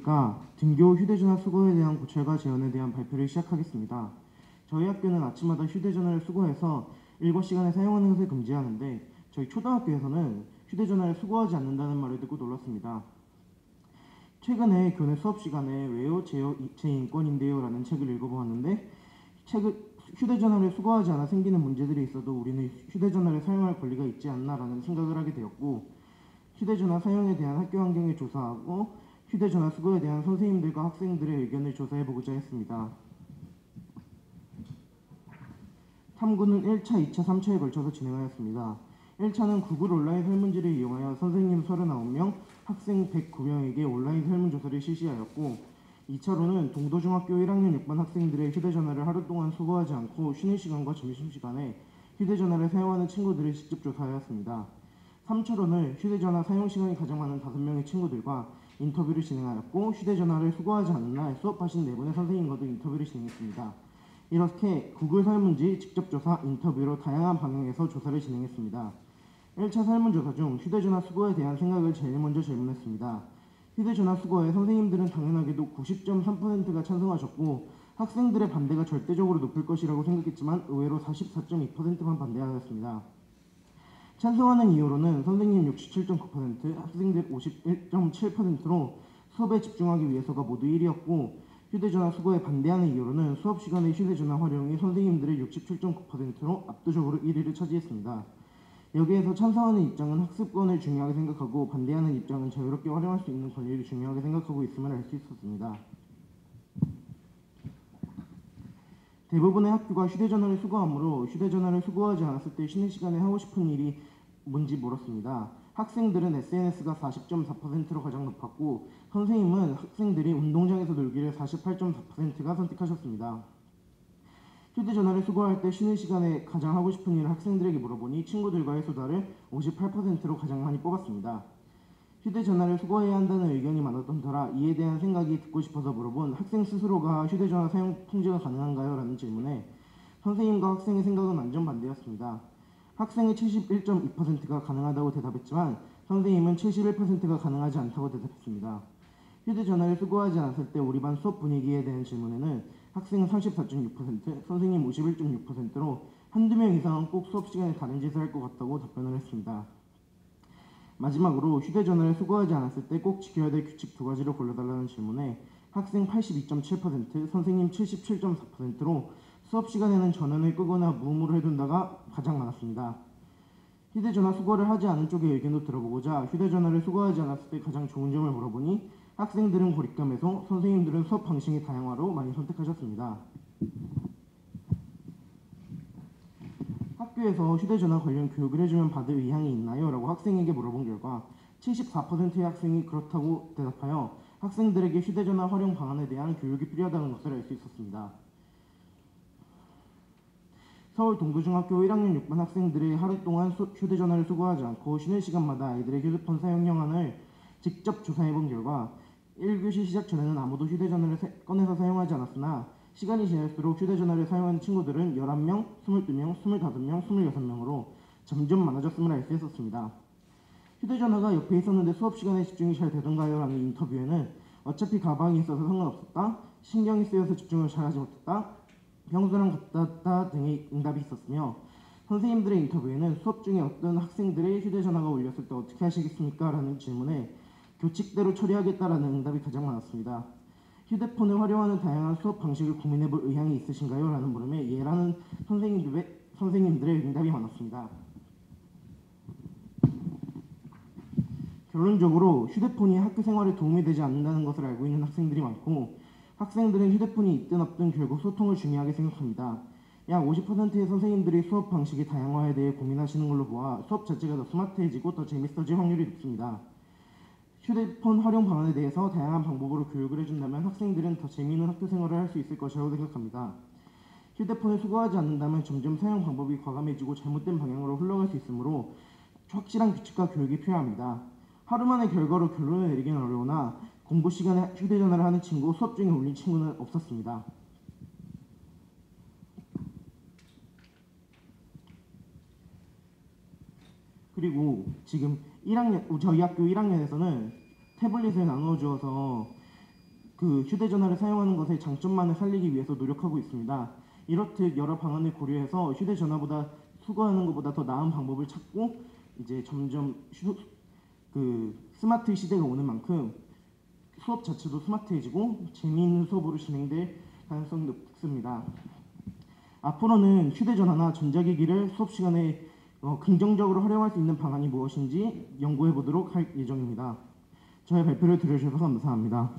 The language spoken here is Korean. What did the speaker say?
안녕하십니까. 등교 휴대전화 수거에 대한 고찰과 제언에 대한 발표를 시작하겠습니다. 저희 학교는 아침마다 휴대전화를 수거해서 일과 시간에 사용하는 것을 금지하는데 저희 초등학교에서는 휴대전화를 수거하지 않는다는 말을 듣고 놀랐습니다. 최근에 교내 수업 시간에 왜요? 제 인권인데요? 라는 책을 읽어보았는데 휴대전화를 수거하지 않아 생기는 문제들이 있어도 우리는 휴대전화를 사용할 권리가 있지 않나라는 생각을 하게 되었고, 휴대전화 사용에 대한 학교 환경을 조사하고 휴대전화 수거에 대한 선생님들과 학생들의 의견을 조사해보고자 했습니다. 탐구는 1차, 2차, 3차에 걸쳐서 진행하였습니다. 1차는 구글 온라인 설문지를 이용하여 선생님 39명, 학생 109명에게 온라인 설문조사를 실시하였고, 2차로는 동도중학교 1학년 6반 학생들의 휴대전화를 하루 동안 수거하지 않고 쉬는 시간과 점심시간에 휴대전화를 사용하는 친구들을 직접 조사하였습니다. 3차로는 휴대전화 사용 시간이 가장 많은 5명의 친구들과 인터뷰를 진행하였고, 휴대전화를 수거하지 않는 날 수업하신 4분의 선생님과도 인터뷰를 진행했습니다. 이렇게 구글 설문지, 직접조사, 인터뷰로 다양한 방향에서 조사를 진행했습니다. 1차 설문조사 중 휴대전화 수거에 대한 생각을 제일 먼저 질문했습니다. 휴대전화 수거에 선생님들은 당연하게도 90.3%가 찬성하셨고, 학생들의 반대가 절대적으로 높을 것이라고 생각했지만 의외로 44.2%만 반대하였습니다. 찬성하는 이유로는 선생님 67.9%, 학생들 51.7%로 수업에 집중하기 위해서가 모두 1위였고, 휴대전화 수거에 반대하는 이유로는 수업 시간의 휴대전화 활용이 선생님들의 67.9%로 압도적으로 1위를 차지했습니다. 여기에서 찬성하는 입장은 학습권을 중요하게 생각하고, 반대하는 입장은 자유롭게 활용할 수 있는 권리를 중요하게 생각하고 있음을 알 수 있었습니다. 대부분의 학교가 휴대전화를 수거하므로 휴대전화를 수거하지 않았을 때 쉬는 시간에 하고 싶은 일이 뭔지 물었습니다. 학생들은 SNS가 40.4%로 가장 높았고, 선생님은 학생들이 운동장에서 놀기를 48.4%가 선택하셨습니다. 휴대전화를 수거할 때 쉬는 시간에 가장 하고 싶은 일을 학생들에게 물어보니 친구들과의 수다를 58%로 가장 많이 뽑았습니다. 휴대전화를 수거해야 한다는 의견이 많았던 터라 이에 대한 생각이 듣고 싶어서 물어본 학생 스스로가 휴대전화 사용 통제가 가능한가요? 라는 질문에 선생님과 학생의 생각은 완전 반대였습니다. 학생의 71.2%가 가능하다고 대답했지만 선생님은 71%가 가능하지 않다고 대답했습니다. 휴대전화를 수거하지 않았을 때 우리 반 수업 분위기에 대한 질문에는 학생은 34.6%, 선생님 51.6%로 한두 명 이상은 꼭 수업 시간에 다른 짓을 할 것 같다고 답변을 했습니다. 마지막으로 휴대전화를 수거하지 않았을 때 꼭 지켜야 될 규칙 2가지를 골라달라는 질문에 학생 82.7%, 선생님 77.4%로 수업 시간에는 전원을 끄거나 무음으로 해둔다가 가장 많았습니다. 휴대전화 수거를 하지 않은 쪽의 의견도 들어보고자 휴대전화를 수거하지 않았을 때 가장 좋은 점을 물어보니 학생들은 고립감에서, 선생님들은 수업 방식의 다양화로 많이 선택하셨습니다. 학교에서 휴대전화 관련 교육을 해주면 받을 의향이 있나요? 라고 학생에게 물어본 결과 74%의 학생이 그렇다고 대답하여 학생들에게 휴대전화 활용 방안에 대한 교육이 필요하다는 것을 알 수 있었습니다. 서울 동부중학교 1학년 6반 학생들이 하루 동안 휴대전화를 수거하지 않고 쉬는 시간마다 아이들의 휴대폰 사용 영향을 직접 조사해본 결과 1교시 시작 전에는 아무도 휴대전화를 꺼내서 사용하지 않았으나 시간이 지날수록 휴대전화를 사용하는 친구들은 11명, 22명, 25명, 26명으로 점점 많아졌음을 알 수 있었습니다. 휴대전화가 옆에 있었는데 수업 시간에 집중이 잘 되던가요? 라는 인터뷰에는 어차피 가방이 있어서 상관없었다, 신경이 쓰여서 집중을 잘하지 못했다, 평소랑 같았다 등의 응답이 있었으며, 선생님들의 인터뷰에는 수업 중에 어떤 학생들의 휴대전화가 울렸을 때 어떻게 하시겠습니까? 라는 질문에 규칙대로 처리하겠다라는 응답이 가장 많았습니다. 휴대폰을 활용하는 다양한 수업 방식을 고민해볼 의향이 있으신가요? 라는 물음에 예라는 선생님들의 응답이 많았습니다. 결론적으로 휴대폰이 학교 생활에 도움이 되지 않는다는 것을 알고 있는 학생들이 많고, 학생들은 휴대폰이 있든 없든 결국 소통을 중요하게 생각합니다. 약 50%의 선생님들이 수업 방식의 다양화에 대해 고민하시는 걸로 보아 수업 자체가 더 스마트해지고 더 재밌어질 확률이 높습니다. 휴대폰 활용 방안에 대해서 다양한 방법으로 교육을 해준다면 학생들은 더 재미있는 학교 생활을 할 수 있을 것이라고 생각합니다. 휴대폰을 수거하지 않는다면 점점 사용 방법이 과감해지고 잘못된 방향으로 흘러갈 수 있으므로 확실한 규칙과 교육이 필요합니다. 하루 만에 결과로 결론을 내리기는 어려우나 공부 시간에 휴대전화를 하는 친구, 수업 중에 울린 친구는 없었습니다. 그리고 지금 저희 학교 1학년에서는 태블릿을 나눠주어서 그 휴대전화를 사용하는 것의 장점만을 살리기 위해서 노력하고 있습니다. 이렇듯 여러 방안을 고려해서 휴대전화보다 수거하는 것보다 더 나은 방법을 찾고 이제 점점 그 스마트 시대가 오는 만큼 수업 자체도 스마트해지고 재미있는 수업으로 진행될 가능성이 높습니다. 앞으로는 휴대전화나 전자기기를 수업 시간에 긍정적으로 활용할 수 있는 방안이 무엇인지 연구해 보도록 할 예정입니다. 저의 발표를 들어주셔서 감사합니다.